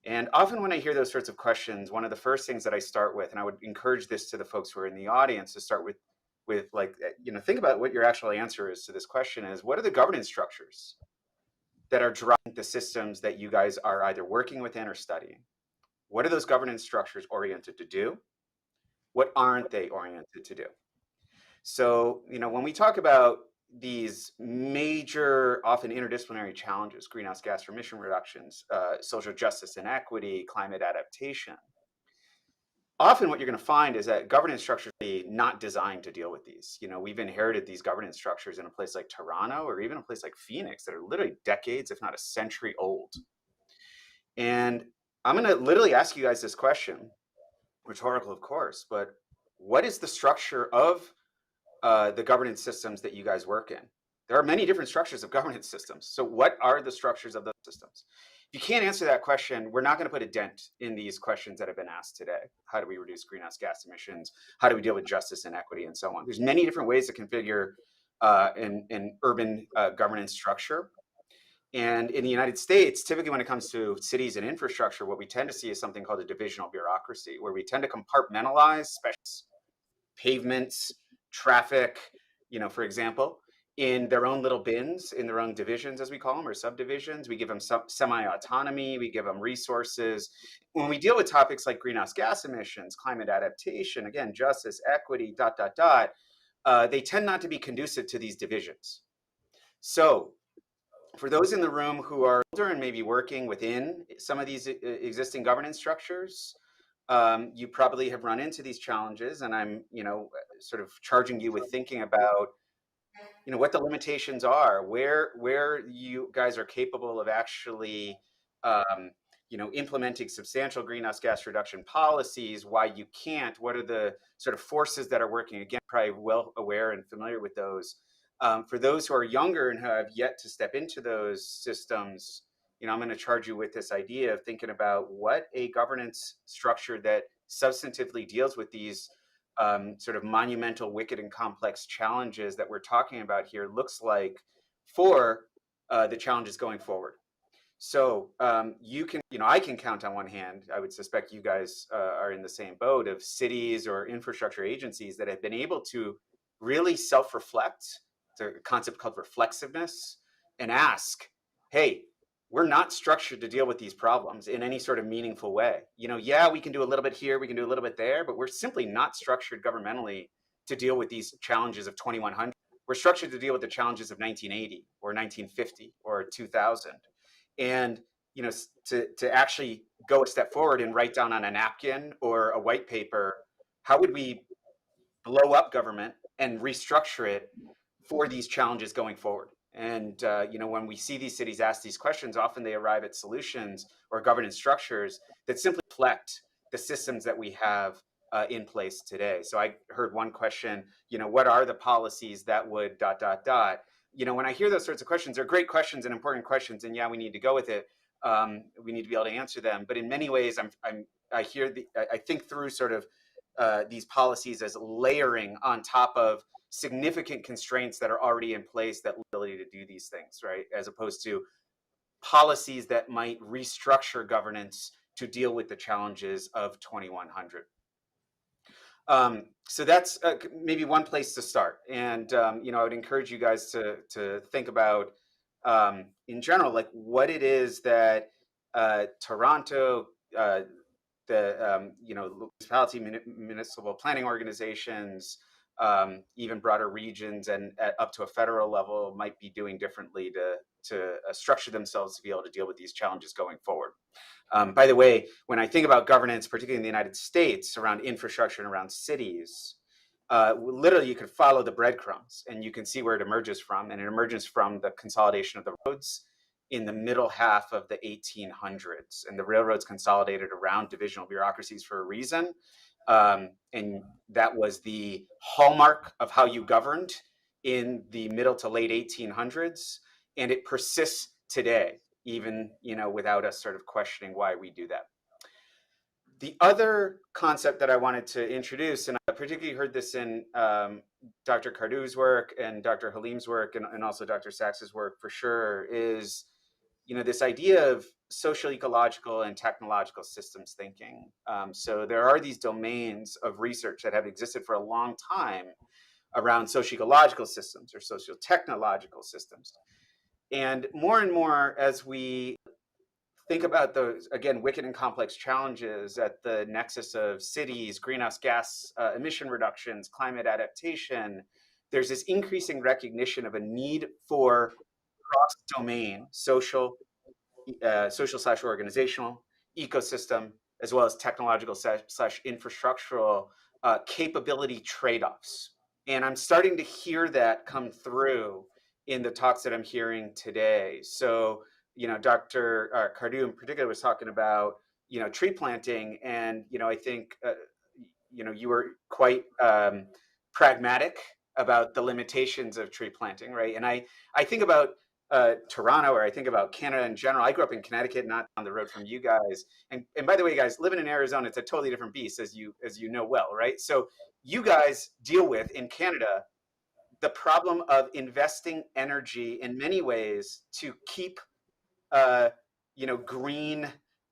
And often when I hear those sorts of questions, one of the first things that I start with, and I would encourage this to the folks who are in the audience to start with think about what your actual answer is to this question is, what are the governance structures that are driving the systems that you guys are either working within or studying? What are those governance structures oriented to do? What aren't they oriented to do? So, when we talk about these major, often interdisciplinary challenges, greenhouse gas emission reductions, social justice and equity, climate adaptation, often what you're going to find is that governance structures are not designed to deal with these. We've inherited these governance structures in a place like Toronto or even a place like Phoenix that are literally decades, if not a century old. And I'm going to literally ask you guys this question, rhetorical, of course, but what is the structure of the governance systems that you guys work in? There are many different structures of governance systems. So what are the structures of those systems? If you can't answer that question, we're not going to put a dent in these questions that have been asked today. How do we reduce greenhouse gas emissions? How do we deal with justice and equity and so on? There's many different ways to configure an urban governance structure. And in the United States, typically when it comes to cities and infrastructure, what we tend to see is something called a divisional bureaucracy, where we tend to compartmentalize pavements, traffic, for example, in their own little bins, in their own divisions, as we call them, or subdivisions. We give them semi-autonomy, we give them resources. When we deal with topics like greenhouse gas emissions, climate adaptation, again, justice, equity, ... they tend not to be conducive to these divisions. So for those in the room who are older and maybe working within some of these existing governance structures, you probably have run into these challenges, and I'm, sort of charging you with thinking about, what the limitations are, where you guys are capable of actually, implementing substantial greenhouse gas reduction policies, why you can't, what are the sort of forces that are working, again, probably well aware and familiar with those. For those who are younger and have yet to step into those systems, I'm going to charge you with this idea of thinking about what a governance structure that substantively deals with these sort of monumental, wicked, and complex challenges that we're talking about here looks like for the challenges going forward. So I can count on one hand, I would suspect you guys are in the same boat, of cities or infrastructure agencies that have been able to really self-reflect. It's a concept called reflexiveness, and ask, hey, we're not structured to deal with these problems in any sort of meaningful way. Yeah, we can do a little bit here, we can do a little bit there, but we're simply not structured governmentally to deal with these challenges of 2100. We're structured to deal with the challenges of 1980 or 1950 or 2000. And to actually go a step forward and write down on a napkin or a white paper, how would we blow up government and restructure it for these challenges going forward? And when we see these cities ask these questions, often they arrive at solutions or governance structures that simply reflect the systems that we have in place today. So I heard one question, what are the policies that would ... When I hear those sorts of questions, they're great questions and important questions, and yeah, we need to go with it. We need to be able to answer them. But in many ways, I think through sort of these policies as layering on top of significant constraints that are already in place that ability to do these things, right? As opposed to policies that might restructure governance to deal with the challenges of 2100. So that's maybe one place to start. And, I would encourage you guys to think about, in general, like what it is that Toronto, the municipality, municipal planning organizations, even broader regions, and up to a federal level might be doing differently to structure themselves to be able to deal with these challenges going forward. By the way, when I think about governance, particularly in the United States, around infrastructure and around cities, literally you could follow the breadcrumbs and you can see where it emerges from. And it emerges from the consolidation of the roads in the middle half of the 1800s. And the railroads consolidated around divisional bureaucracies for a reason. And that was the hallmark of how you governed in the middle to late 1800s. And it persists today, even without us sort of questioning why we do that. The other concept that I wanted to introduce, and I particularly heard this in Dr. Cardou's work and Dr. Halim's work, and also Dr. Saxe's work for sure, is this idea of social, ecological, and technological systems thinking. So there are these domains of research that have existed for a long time around socio-ecological systems or socio-technological systems. And more as we think about those, again, wicked and complex challenges at the nexus of cities, greenhouse gas emission reductions, climate adaptation, there's this increasing recognition of a need for cross-domain social / organizational, ecosystem, as well as technological / infrastructural capability trade-offs. And I'm starting to hear that come through in the talks that I'm hearing today. So, Dr. Cardou in particular was talking about, tree planting, and, I think, you were quite pragmatic about the limitations of tree planting, right? And I think about Toronto, or I think about Canada in general. I grew up in Connecticut, not on the road from you guys. And by the way, guys, living in Arizona, it's a totally different beast, as you know well, right? So you guys deal with, in Canada, the problem of investing energy in many ways to keep green,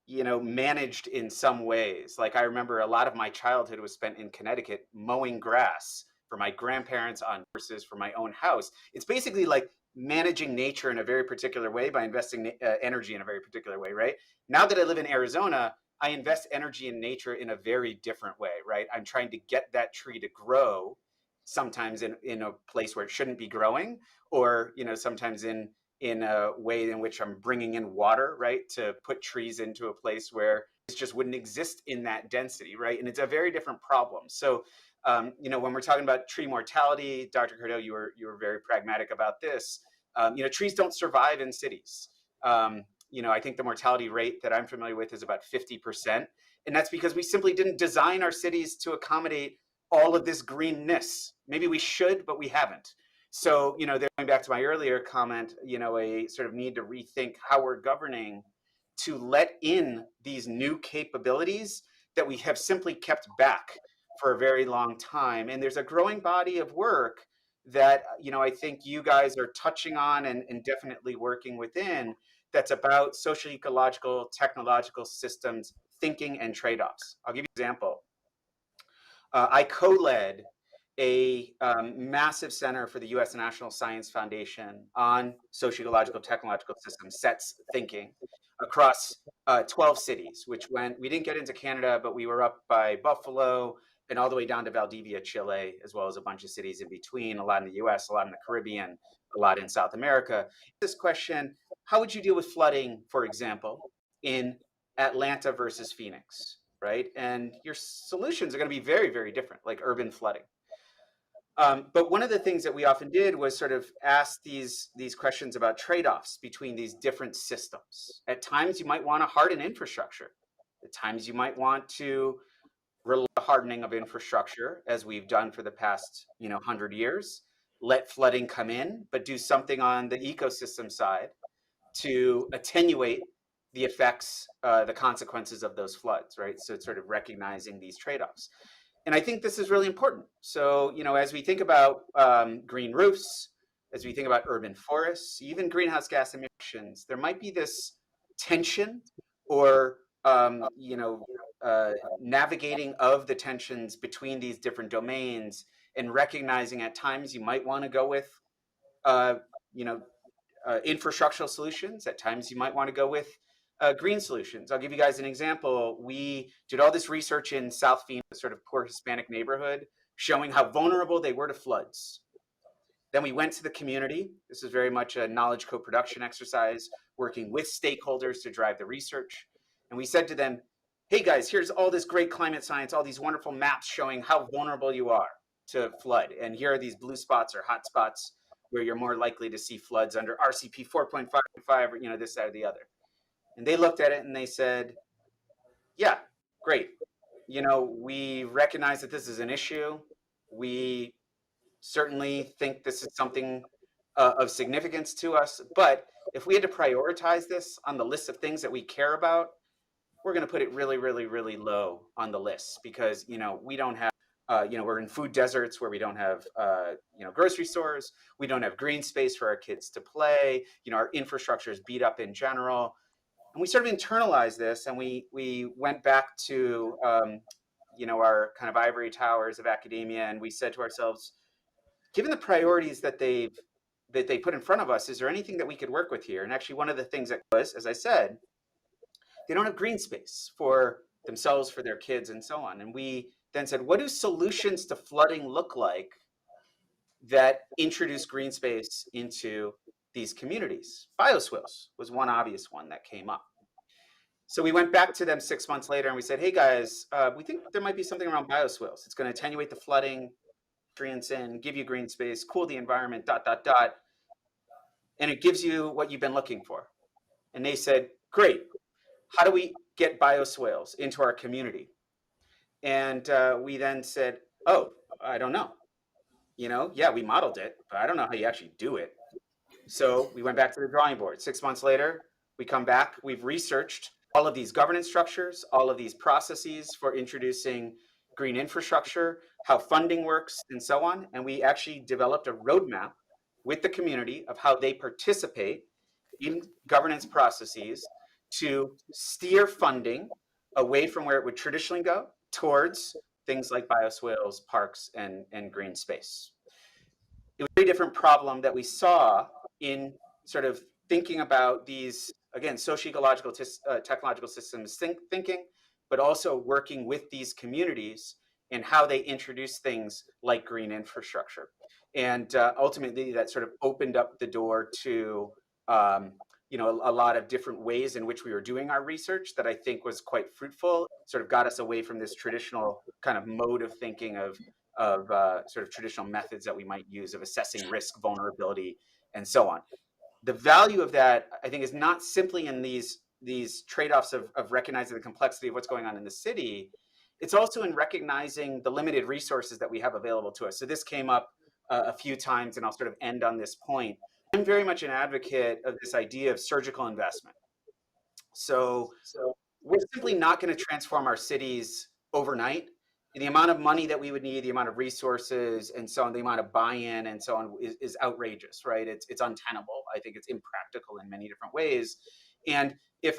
managed in some ways. Like, I remember a lot of my childhood was spent in Connecticut mowing grass for my grandparents on horses for my own house. It's basically like managing nature in a very particular way by investing energy in a very particular way, right? Now that I live in Arizona, I invest energy in nature in a very different way, right? I'm trying to get that tree to grow, sometimes in a place where it shouldn't be growing, or sometimes in a way in which I'm bringing in water, right, to put trees into a place where it just wouldn't exist in that density, right? And it's a very different problem. So, when we're talking about tree mortality, Dr. Cardou, you were very pragmatic about this. Trees don't survive in cities. I think the mortality rate that I'm familiar with is about 50%. And that's because we simply didn't design our cities to accommodate all of this greenness. Maybe we should, but we haven't. So, going back to my earlier comment, a sort of need to rethink how we're governing to let in these new capabilities that we have simply kept back for a very long time. And there's a growing body of work that, I think you guys are touching on and definitely working within, that's about social, ecological, technological systems thinking and trade-offs. I'll give you an example. I co-led a massive center for the U.S. National Science Foundation on socio-ecological technological systems, SETS thinking, across 12 cities, which we didn't get into Canada, but we were up by Buffalo and all the way down to Valdivia, Chile, as well as a bunch of cities in between, a lot in the U.S., a lot in the Caribbean, a lot in South America. This question, how would you deal with flooding, for example, in Atlanta versus Phoenix, right? And your solutions are going to be very, very different, like urban flooding. But one of the things that we often did was sort of ask these questions about trade-offs between these different systems. At times, you might want to harden infrastructure. At times, you might want to rely on hardening of infrastructure, as we've done for the past 100 years. Let flooding come in, but do something on the ecosystem side to attenuate the effects, the consequences of those floods, right? So it's sort of recognizing these trade-offs. And I think this is really important. So, as we think about green roofs, as we think about urban forests, even greenhouse gas emissions, there might be this tension or, navigating of the tensions between these different domains, and recognizing at times you might want to go with, infrastructural solutions. At times you might want to go with green solutions. I'll give you guys an example. We did all this research in South Phoenix, sort of poor Hispanic neighborhood, showing how vulnerable they were to floods. Then we went to the community. This is very much a knowledge co-production exercise, working with stakeholders to drive the research. And we said to them, hey guys, here's all this great climate science, all these wonderful maps showing how vulnerable you are to flood. And here are these blue spots or hot spots where you're more likely to see floods under RCP 4.5 or, this, that, or the other. And they looked at it and they said, yeah, great. We recognize that this is an issue. We certainly think this is something of significance to us. But if we had to prioritize this on the list of things that we care about, we're going to put it really, really, really low on the list, because, we don't have, we're in food deserts where we don't have, grocery stores. We don't have green space for our kids to play. Our infrastructure is beat up in general. And we sort of internalized this, and we went back to, our kind of ivory towers of academia, and we said to ourselves, given the priorities that they put in front of us, is there anything that we could work with here? And actually, one of the things that was, as I said, they don't have green space for themselves, for their kids, and so on. And we then said, what do solutions to flooding look like that introduce green space into these communities? Bioswales was one obvious one that came up. So we went back to them 6 months later and we said, hey guys, we think there might be something around bioswales. It's going to attenuate the flooding, nutrients in, give you green space, cool the environment, ... And it gives you what you've been looking for. And they said, great, how do we get bioswales into our community? And we then said, oh, I don't know. Yeah, we modeled it, but I don't know how you actually do it. So we went back to the drawing board. 6 months later, we come back, we've researched all of these governance structures, all of these processes for introducing green infrastructure, how funding works, and so on. And we actually developed a roadmap with the community of how they participate in governance processes to steer funding away from where it would traditionally go towards things like bioswales, parks, and green space. It was a very different problem that we saw in sort of thinking about these, again, socio-ecological, technological systems thinking, but also working with these communities and how they introduce things like green infrastructure. And ultimately, that sort of opened up the door to a lot of different ways in which we were doing our research that I think was quite fruitful, sort of got us away from this traditional kind of mode of thinking of sort of traditional methods that we might use of assessing risk, vulnerability, and so on. The value of that, I think, is not simply in these trade-offs of recognizing the complexity of what's going on in the city. It's also in recognizing the limited resources that we have available to us. So this came up a few times, and I'll sort of end on this point. I'm very much an advocate of this idea of surgical investment. So we're simply not going to transform our cities overnight. The amount of money that we would need, the amount of resources, and so on, the amount of buy-in and so on is outrageous, right? It's untenable. I think it's impractical in many different ways. And if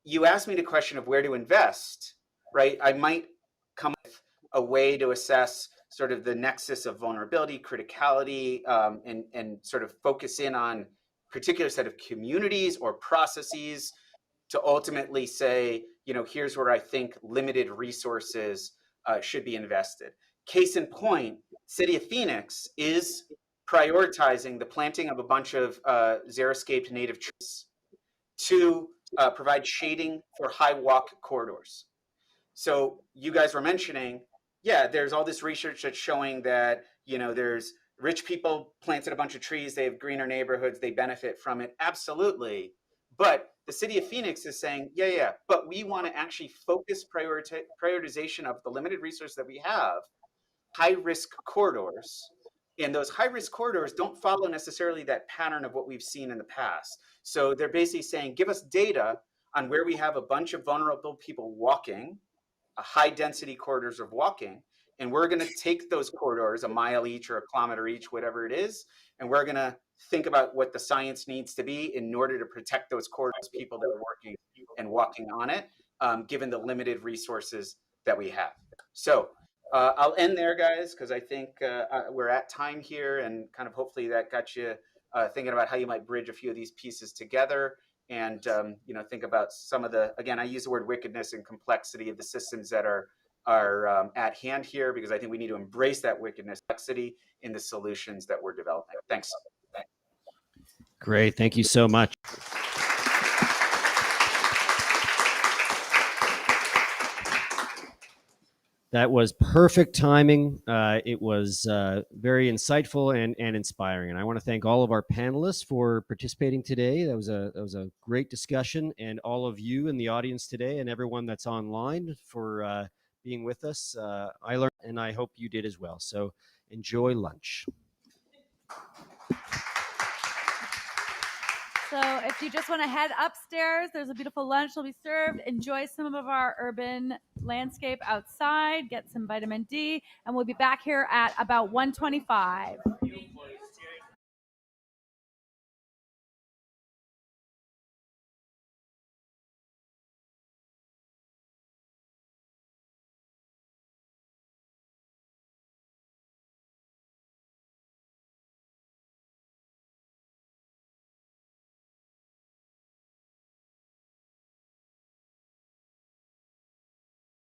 you ask me the question of where to invest, right, I might come with a way to assess sort of the nexus of vulnerability, criticality, and sort of focus in on particular set of communities or processes to ultimately say, here's where I think limited resources should be invested. Case in point, City of Phoenix is prioritizing the planting of a bunch of xeriscaped native trees to provide shading for high walk corridors. So you guys were mentioning, yeah, there's all this research that's showing that, there's rich people planted a bunch of trees, they have greener neighborhoods, they benefit from it. Absolutely. But the City of Phoenix is saying, yeah, but we want to actually focus prioritization of the limited resources that we have, high-risk corridors. And those high-risk corridors don't follow necessarily that pattern of what we've seen in the past. So they're basically saying, give us data on where we have a bunch of vulnerable people walking, high-density corridors of walking, and we're going to take those corridors, a mile each or a kilometer each, whatever it is, and we're going to think about what the science needs to be in order to protect those corridors, people that are working and walking on it, given the limited resources that we have. So I'll end there, guys, because I think we're at time here, and kind of hopefully that got you thinking about how you might bridge a few of these pieces together, and think about some of the, again, I use the word wickedness and complexity of the systems that are at hand here, because I think we need to embrace that wickedness, complexity in the solutions that we're developing. Thanks. Great. Thank you so much. That was perfect timing. It was very insightful and inspiring. And I want to thank all of our panelists for participating today. That was a great discussion, and all of you in the audience today and everyone that's online for being with us. I learned, and I hope you did as well. So enjoy lunch. So if you just want to head upstairs, there's a beautiful lunch will be served. Enjoy some of our urban landscape outside, get some vitamin D, and we'll be back here at about 1:25.